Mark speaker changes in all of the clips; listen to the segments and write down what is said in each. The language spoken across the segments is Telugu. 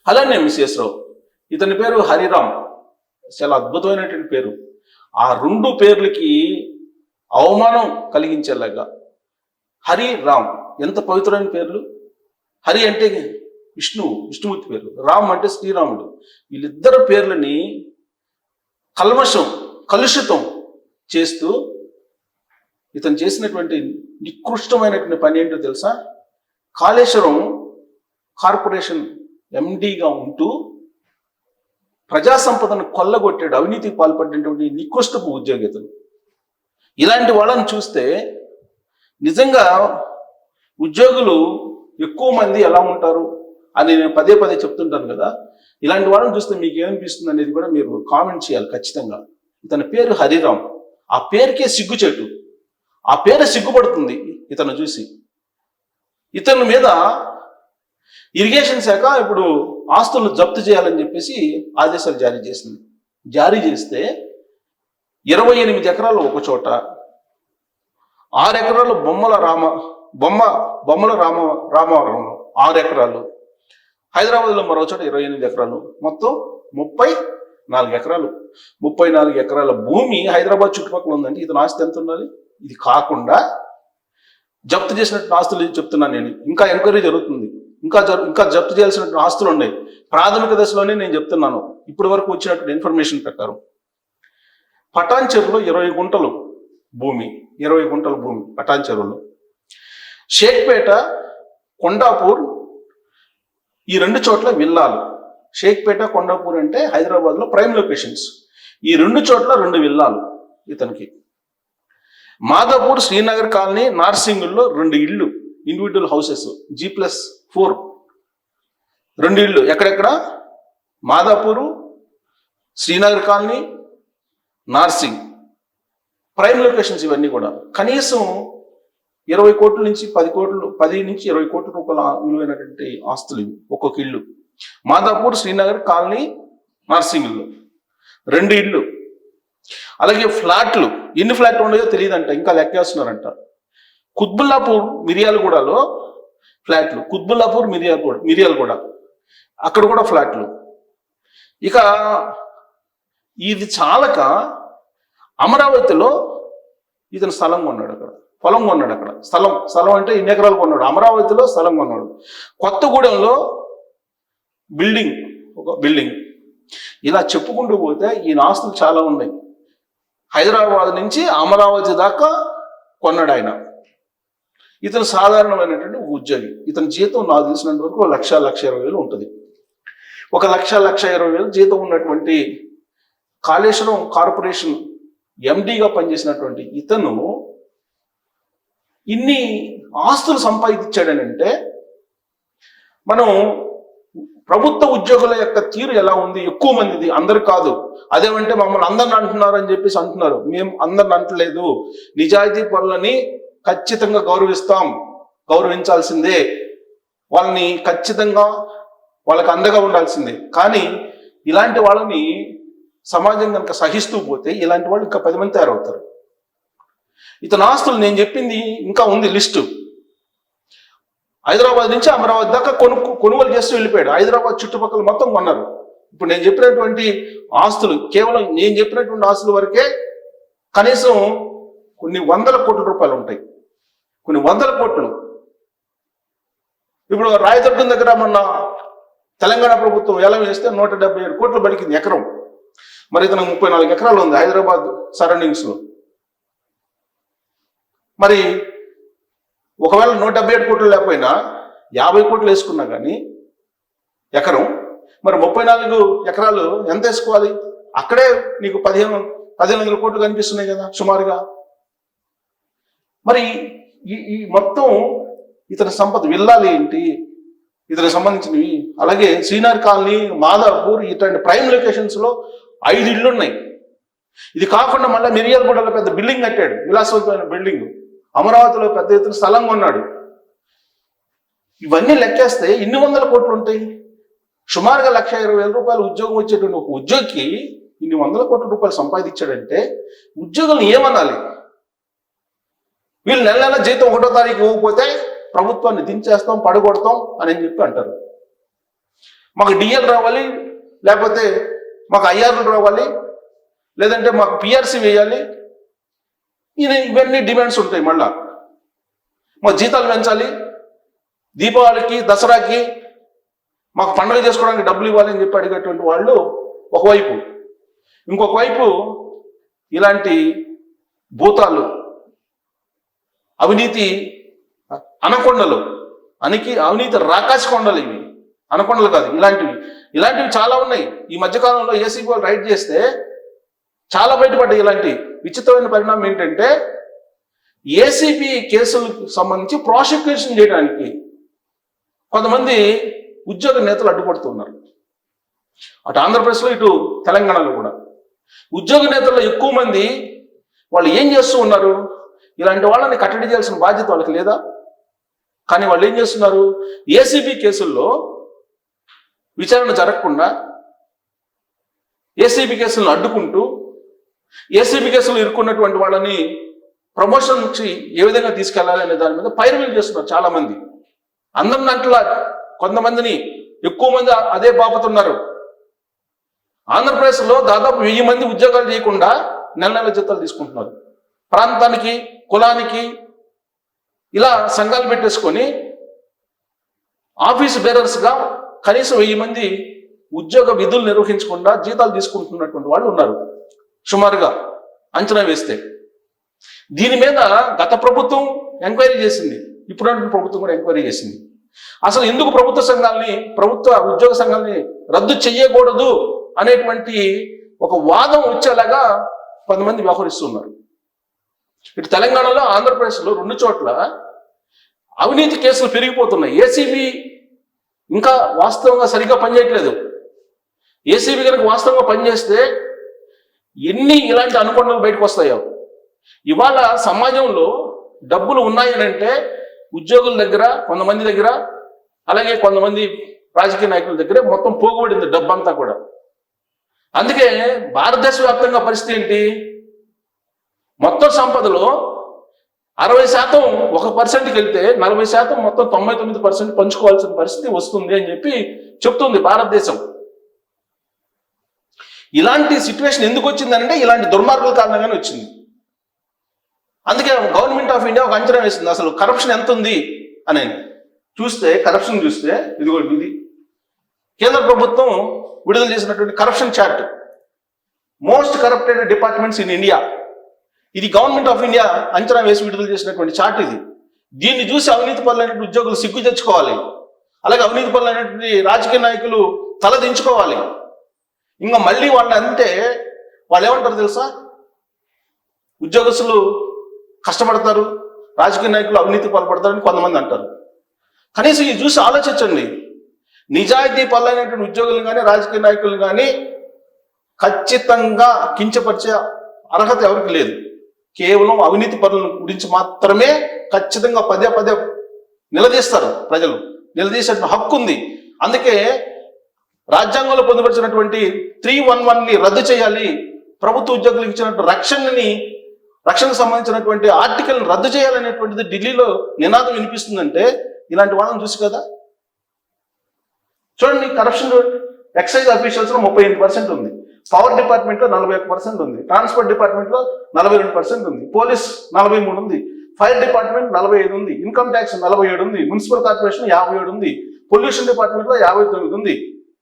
Speaker 1: అలానే మిస్ఎస్ రావు, ఇతని పేరు హరిరామ్, చాలా అద్భుతమైనటువంటి పేరు. ఆ రెండు పేర్లకి అవమానం కలిగించేలాగా హరిరామ్, ఎంత పవిత్రమైన పేర్లు. హరి అంటే విష్ణుమూర్తి పేరు, రామ్ అంటే శ్రీరాముడు. వీళ్ళిద్దరు పేర్లని కలుషితం చేస్తూ ఇతను చేసినటువంటి నికృష్టమైనటువంటి పని ఏంటో తెలుసా? కాళేశ్వరం కార్పొరేషన్ ఎండీగా ఉంటూ ప్రజా సంపదను కొల్లగొట్టాడు, అవినీతికి పాల్పడినటువంటి నికృష్టపు ఉద్యోగితలు. ఇలాంటి వాళ్ళని చూస్తే నిజంగా ఉద్యోగులు ఎక్కువ మంది ఎలా ఉంటారు అని నేను పదే చెప్తుంటాను కదా. ఇలాంటి వాళ్ళని చూస్తే మీకు ఏమనిపిస్తుంది అనేది కూడా మీరు కామెంట్ చేయాలి ఖచ్చితంగా. ఇతని పేరు హరిరామ్, ఆ పేరుకే సిగ్గుచేటు, ఆ పేరు సిగ్గుపడుతుంది ఇతను చూసి. ఇతని మీద ఇరిగేషన్ శాఖ ఇప్పుడు ఆస్తులను జప్తు చేయాలని చెప్పేసి ఆదేశాలు జారీ చేస్తే 28 ఎకరాలు ఒక చోట, 6 ఎకరాలు బొమ్మల రామవరంలో 6 ఎకరాలు, హైదరాబాద్లో మరో చోట 28 ఎకరాలు, మొత్తం 34 ఎకరాలు. 34 ఎకరాల భూమి హైదరాబాద్ చుట్టుపక్కల ఉందండి. ఇతని ఆస్తి ఎంత ఉండాలి? ఇది కాకుండా జప్తు చేసినట్టు ఆస్తులు చెప్తున్నాను నేను. ఇంకా ఎంక్వైరీ జరుగుతుంది, ఇంకా జప్తు చేయాల్సినటువంటి ఆస్తులు ఉన్నాయి. ప్రాథమిక దశలోనే నేను చెప్తున్నాను. ఇప్పటి వరకు వచ్చినటువంటి ఇన్ఫర్మేషన్ ప్రకారం పటాన్ చెరువులో 20 గుంటలు భూమి పటాన్ చెరువులో, షేక్పేట, కొండాపూర్, ఈ 2 చోట్ల విల్లాలు. షేక్పేట, కొండాపూర్ అంటే హైదరాబాద్లో ప్రైమ్ లొకేషన్స్. ఈ 2 చోట్ల 2 విల్లాలు ఇతనికి. మాదాపూర్, శ్రీనగర్ కాలనీ, నార్సింగుల్లో 2 ఇళ్ళు, ఇండివిజువల్ హౌసెస్, G+4 2 ఇళ్ళు. ఎక్కడెక్కడ? Madhapur, Srinagar colony, Narsingi, prime locations. ఇవన్నీ కూడా కనీసం 20 కోట్ల నుంచి 10 నుంచి 20 కోట్ల రూపాయల విలువైనటువంటి ఆస్తులు ఇవి ఒక్కొక్క ఇల్లు. మాదాపూర్, శ్రీనగర్ కాలనీ, నార్సింగ్లో 2 ఇళ్ళు. అలాగే ఫ్లాట్లు, ఎన్ని ఫ్లాట్లు ఉన్నాయో తెలియదంట, ఇంకా లెక్కేస్తున్నారంట. కుత్బుల్లాపూర్, మిర్యాలగూడలో ఫ్లాట్లు, కుత్బుల్లాపూర్, మిర్యాలగూడ అక్కడ కూడా ఫ్లాట్లు. ఇక ఇది చాలక అమరావతిలో ఇతను స్థలం కొన్నాడు, అక్కడ పొలం కొన్నాడు. అక్కడ స్థలం అంటే 2 ఎకరాలు కొన్నాడు. అమరావతిలో స్థలం కొన్నాడు. కొత్తగూడెంలో ఒక బిల్డింగ్. ఇలా చెప్పుకుంటూ పోతే ఈయన ఆస్తులు చాలా ఉన్నాయి. హైదరాబాద్ నుంచి అమరావతి దాకా కొన్నాడు ఆయన. ఇతను సాధారణమైనటువంటి ఉద్యోగి. ఇతని జీతం నాకు తెలిసినంత వరకు 1,20,000 ఉంటుంది. 1,20,000 జీతం ఉన్నటువంటి కాళేశ్వరం కార్పొరేషన్ ఎండీగా పనిచేసినటువంటి ఇతను ఇన్ని ఆస్తులు సంపాదించాడనంటే మనం ప్రభుత్వ ఉద్యోగుల యొక్క తీరు ఎలా ఉంది? ఎక్కువ మందిది, అందరు కాదు. అదేమంటే మమ్మల్ని అందరిని అంటున్నారు అని చెప్పేసి అంటున్నారు. మేము అందరిని అంటలేదు. నిజాయితీ పనులని ఖచ్చితంగా గౌరవించాల్సిందే. వాళ్ళని ఖచ్చితంగా వాళ్ళకి అండగా ఉండాల్సిందే. కానీ ఇలాంటి వాళ్ళని సమాజం కనుక సహిస్తూ పోతే ఇలాంటి వాళ్ళు ఇంకా 10 మంది తయారవుతారు. ఇతని ఆస్తులు నేను చెప్పింది ఇంకా ఉంది లిస్టు. హైదరాబాద్ నుంచి అమరావతి దాకా కొనుగోలు చేస్తూ వెళ్ళిపోయాడు. హైదరాబాద్ చుట్టుపక్కల మొత్తం కొన్నారు. ఇప్పుడు నేను చెప్పినటువంటి ఆస్తులు, కేవలం నేను చెప్పినటువంటి ఆస్తుల వరకే కనీసం కొన్ని 100 కోట్ల రూపాయలు ఉంటాయి. కొన్ని 100 కోట్లు. ఇప్పుడు రాయదుర్గం దగ్గర మొన్న తెలంగాణ ప్రభుత్వం ఎలా వేస్తే 177 కోట్లు పలికింది ఎకరం. మరి ఇతను 34 ఎకరాలు ఉంది హైదరాబాద్ సరౌండింగ్స్లో. మరి ఒకవేళ 177 కోట్లు లేకపోయినా 50 కోట్లు వేసుకున్నా కానీ ఎకరం, మరి 34 ఎకరాలు ఎంత వేసుకోవాలి? అక్కడే నీకు 1,500 కోట్లు కనిపిస్తున్నాయి కదా సుమారుగా. మరి ఈ మొత్తం ఇతని సంపద, విల్లాలు ఏంటి ఇతనికి సంబంధించినవి. అలాగే శ్రీనగర్ కాలనీ, మాదాపూర్ ఇట్లాంటి ప్రైమ్ లొకేషన్స్లో 5 ఇళ్ళు ఉన్నాయి. ఇది కాకుండా మళ్ళీ మిర్యాలగూడలో పెద్ద బిల్డింగ్ కట్టాడు, విలాసవంతమైన బిల్డింగ్. అమరావతిలో పెద్ద ఎత్తున స్థలం కొన్నాడు. ఇవన్నీ లెక్కేస్తే ఎన్ని 100 కోట్లు ఉంటాయి? సుమారుగా 1,20,000 రూపాయలు ఉద్యోగం వచ్చేటువంటి ఒక ఉద్యోగికి ఇన్ని 100 కోట్ల రూపాయలు సంపాదించాడంటే ఉద్యోగులను ఏమనాలి? వీళ్ళు నెల జీతం 1వ తారీఖు ఇవ్వకపోతే ప్రభుత్వాన్ని దించేస్తాం, పడగొడతాం అని చెప్పి అంటారు. మాకు డిఎల్ రావాలి, లేకపోతే మాకు ఐఆర్లు రావాలి, లేదంటే మాకు పిఆర్సీ వేయాలి, ఇవన్నీ డిమాండ్స్ ఉంటాయి. మళ్ళా మా జీతాలు పెంచాలి, దీపావళికి దసరాకి మాకు పండుగ చేసుకోవడానికి డబ్బులు ఇవ్వాలి అని చెప్పి అడిగేటువంటి వాళ్ళు ఒకవైపు. ఇంకొక వైపు ఇలాంటి భూతాలు, అవినీతి అనకొండలు, అవినీతి రాకాసి కొండలు, ఇవి అనకొండలు కాదు, ఇలాంటివి చాలా ఉన్నాయి. ఈ మధ్యకాలంలో ఏసీబీ వాళ్ళు రైడ్ చేస్తే చాలా బయటపడ్డాయి. ఇలాంటి విచిత్రమైన పరిణామం ఏంటంటే ఏసీబీ కేసులకు సంబంధించి ప్రాసిక్యూషన్ చేయడానికి కొంతమంది ఉద్యోగ నేతలు అడ్డుపడుతున్నారు. అటు ఆంధ్రప్రదేశ్లో, ఇటు తెలంగాణలో కూడా ఉద్యోగ నేతల్లో ఎక్కువ మంది వాళ్ళు ఏం చేస్తూ ఉన్నారు, ఇలాంటి వాళ్ళని కట్టడి చేయాల్సిన బాధ్యత వాళ్ళకి లేదా? కానీ వాళ్ళు ఏం చేస్తున్నారు, ఏసీబీ కేసుల్లో విచారణ జరగకుండా ఏసీబీ కేసులను అడ్డుకుంటూ, ఏసీబీ కేసులు ఇరుక్కున్నటువంటి వాళ్ళని ప్రమోషన్ నుంచి ఏ విధంగా తీసుకెళ్లాలి అనే దాని మీద పైరవీలు చేస్తున్నారు చాలా మంది. అందరి దాంట్లో కొంతమందిని, ఎక్కువ మంది అదే బాపుతున్నారు. ఆంధ్రప్రదేశ్లో దాదాపు 1000 మంది ఉద్యోగాలు చేయకుండా నెల జీతాలు తీసుకుంటున్నారు. ప్రాంతానికి, కులానికి ఇలా సంఘాలు పెట్టేసుకొని ఆఫీస్ బేరర్స్గా కనీసం 1000 మంది ఉద్యోగ విధులు నిర్వహించకుండా జీతాలు తీసుకుంటున్నటువంటి వాళ్ళు ఉన్నారు సుమారుగా అంచనా వేస్తే. దీని మీద గత ప్రభుత్వం ఎంక్వైరీ చేసింది, ఇప్పుడున్న ప్రభుత్వం కూడా ఎంక్వైరీ చేసింది. అసలు ఎందుకు ప్రభుత్వ ఉద్యోగ సంఘాలని రద్దు చెయ్యకూడదు అనేటువంటి ఒక వాదం వచ్చేలాగా కొంతమంది వ్యవహరిస్తున్నారు. ఇటు తెలంగాణలో, ఆంధ్రప్రదేశ్లో 2 చోట్ల అవినీతి కేసులు పెరిగిపోతున్నాయి. ఏసీబీ ఇంకా వాస్తవంగా సరిగ్గా పనిచేయట్లేదు. ఏసీబీ కనుక వాస్తవంగా పనిచేస్తే ఎన్ని ఇలాంటి అనుకోండాలు బయటకు వస్తాయో. ఇవాళ సమాజంలో డబ్బులు ఉన్నాయని అంటే ఉద్యోగుల దగ్గర, కొంతమంది దగ్గర, అలాగే కొంతమంది రాజకీయ నాయకుల దగ్గర మొత్తం పోగుబడింది డబ్బంతా కూడా. అందుకే భారతదేశ వ్యాప్తంగా పరిస్థితి ఏంటి, మొత్తం సంపదలో 60% 1%కి వెళ్తే 40% మొత్తం 99% పంచుకోవాల్సిన పరిస్థితి వస్తుంది అని చెప్పి చెప్తుంది భారతదేశం. ఇలాంటి సిచ్యువేషన్ ఎందుకు వచ్చిందంటే ఇలాంటి దుర్మార్గుల కారణంగానే వచ్చింది. అందుకే గవర్నమెంట్ ఆఫ్ ఇండియా ఒక అంచనా వేసింది అసలు కరప్షన్ ఎంత ఉంది అని. కరప్షన్ చూస్తే ఇది కేంద్ర ప్రభుత్వం విడుదల చేసినటువంటి corruption chart, most corrupted departments in India. ఇది గవర్నమెంట్ ఆఫ్ ఇండియా అంచనా వేసి విడుదల చేసినటువంటి చార్ట్ ఇది. దీన్ని చూసి అవినీతి పరులైనటువంటి ఉద్యోగులు సిగ్గు తెచ్చుకోవాలి, అలాగే అవినీతి పరులైనటువంటి రాజకీయ నాయకులు తలదించుకోవాలి. ఇంకా మళ్ళీ అంటే వాళ్ళు ఏమంటారు తెలుసా, ఉద్యోగస్తులు కష్టపడతారు, రాజకీయ నాయకులు అవినీతి పాల్పడతారని కొంతమంది అంటారు. కనీసం ఇది చూసి ఆలోచించండి. నిజాయితీ పరులైనటువంటి ఉద్యోగులు కానీ, రాజకీయ నాయకులు కానీ ఖచ్చితంగా కించపరిచే అర్హత ఎవరికి లేదు. కేవలం అవినీతి పరుల గురించి మాత్రమే ఖచ్చితంగా పదే నిలదీస్తారు ప్రజలు. నిలదీసే హక్కు ఉంది. అందుకే రాజ్యాంగంలో పొందుపరిచినటువంటి 311ని రద్దు చేయాలి, ప్రభుత్వ ఉద్యోగులకు ఇచ్చినటువంటి రక్షణకు సంబంధించినటువంటి ఆర్టికల్ని రద్దు చేయాలనేటువంటిది ఢిల్లీలో నినాదం వినిపిస్తుందంటే ఇలాంటి వాళ్ళని చూసి కదా. చూడండి, కరప్షన్ ఎక్సైజ్ ఆఫీషియల్స్లో 38% ఉంది, పవర్ డిపార్ట్మెంట్లో 41% ఉంది, ట్రాన్స్పోర్ట్ డిపార్ట్మెంట్లో 42% ఉంది, పోలీస్ 43 ఉంది, ఫైర్ డిపార్ట్మెంట్ 45 ఉంది, ఇన్కమ్ ట్యాక్స్ 47 ఉంది, మున్సిపల్ కార్పొరేషన్ 57 ఉంది, పొల్యూషన్ డిపార్ట్మెంట్లో 59 ఉంది,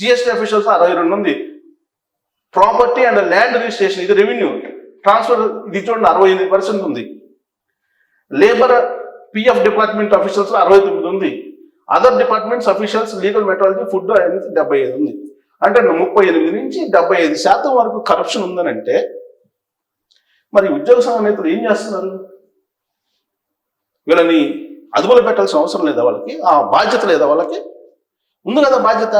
Speaker 1: జిఎస్టీ ఆఫీషియల్స్ 62 ఉంది, ప్రాపర్టీ అండ్ ల్యాండ్ రిజిస్ట్రేషన్ ఇది రెవెన్యూ ట్రాన్స్ఫర్ ఇది చూడండి 68% ఉంది, లేబర్ పిఎఫ్ డిపార్ట్మెంట్ ఆఫీషియల్స్ 69 ఉంది, other departments officials legal metrology food 75 ఉంది. అంటే 38 నుంచి 75% వరకు కరప్షన్ ఉందని అంటే మరి ఉద్యోగ సంఘ నేతలు ఏం చేస్తున్నారు? వీళ్ళని అదుపులో పెట్టాల్సిన అవసరం లేదా? వాళ్ళకి ఆ బాధ్యత లేదా? వాళ్ళకి ఉంది కదా బాధ్యత.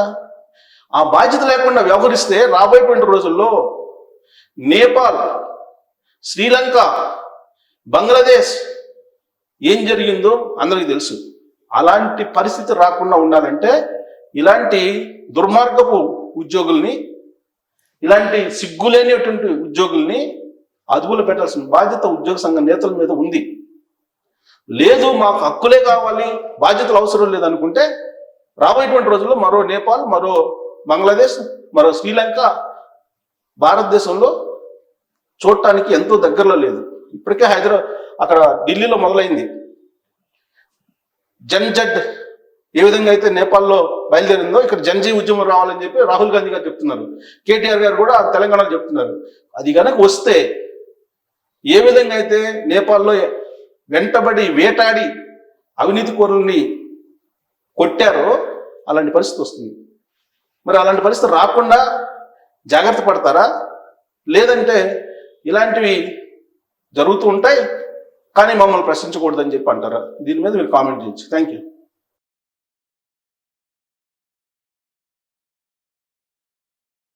Speaker 1: ఆ బాధ్యత లేకుండా వ్యవహరిస్తే రాబోయేటువంటి రోజుల్లో నేపాల్, శ్రీలంక, బంగ్లాదేశ్ ఏం జరిగిందో అందరికీ తెలుసు. అలాంటి పరిస్థితి రాకుండా ఉండాలంటే ఇలాంటి దుర్మార్గపు ఉద్యోగుల్ని, ఇలాంటి సిగ్గులేనిటువంటి ఉద్యోగుల్ని అదుపులో పెట్టాల్సిన బాధ్యత ఉద్యోగ సంఘ నేతల మీద ఉంది. లేదు మాకు హక్కులే కావాలి, బాధ్యతలు అవసరం లేదనుకుంటే రాబోయేటువంటి రోజుల్లో మరో నేపాల్, మరో బంగ్లాదేశ్, మరో శ్రీలంక భారతదేశంలో చూడటానికి ఎంతో దగ్గరలో లేదు. ఇప్పటికే అక్కడ ఢిల్లీలో మొదలైంది. జన్జడ్ ఏ విధంగా అయితే నేపాల్లో బయలుదేరిందో ఇక్కడ జన్జీ ఉద్యమం రావాలని చెప్పి రాహుల్ గాంధీ గారు చెప్తున్నారు. కేటీఆర్ గారు కూడా తెలంగాణలో చెప్తున్నారు. అది కనుక వస్తే ఏ విధంగా అయితే నేపాల్లో వెంటబడి వేటాడి అవినీతి కోరుల్ని కొట్టారో అలాంటి పరిస్థితి వస్తుంది. మరి అలాంటి పరిస్థితి రాకుండా జాగ్రత్త పడతారా, లేదంటే ఇలాంటివి జరుగుతూ ఉంటాయి కానీ మమ్మల్ని ప్రశ్నించకూడదని చెప్పి అంటారా? దీని మీద మీరు కామెంట్ చేయొచ్చు. Thank you.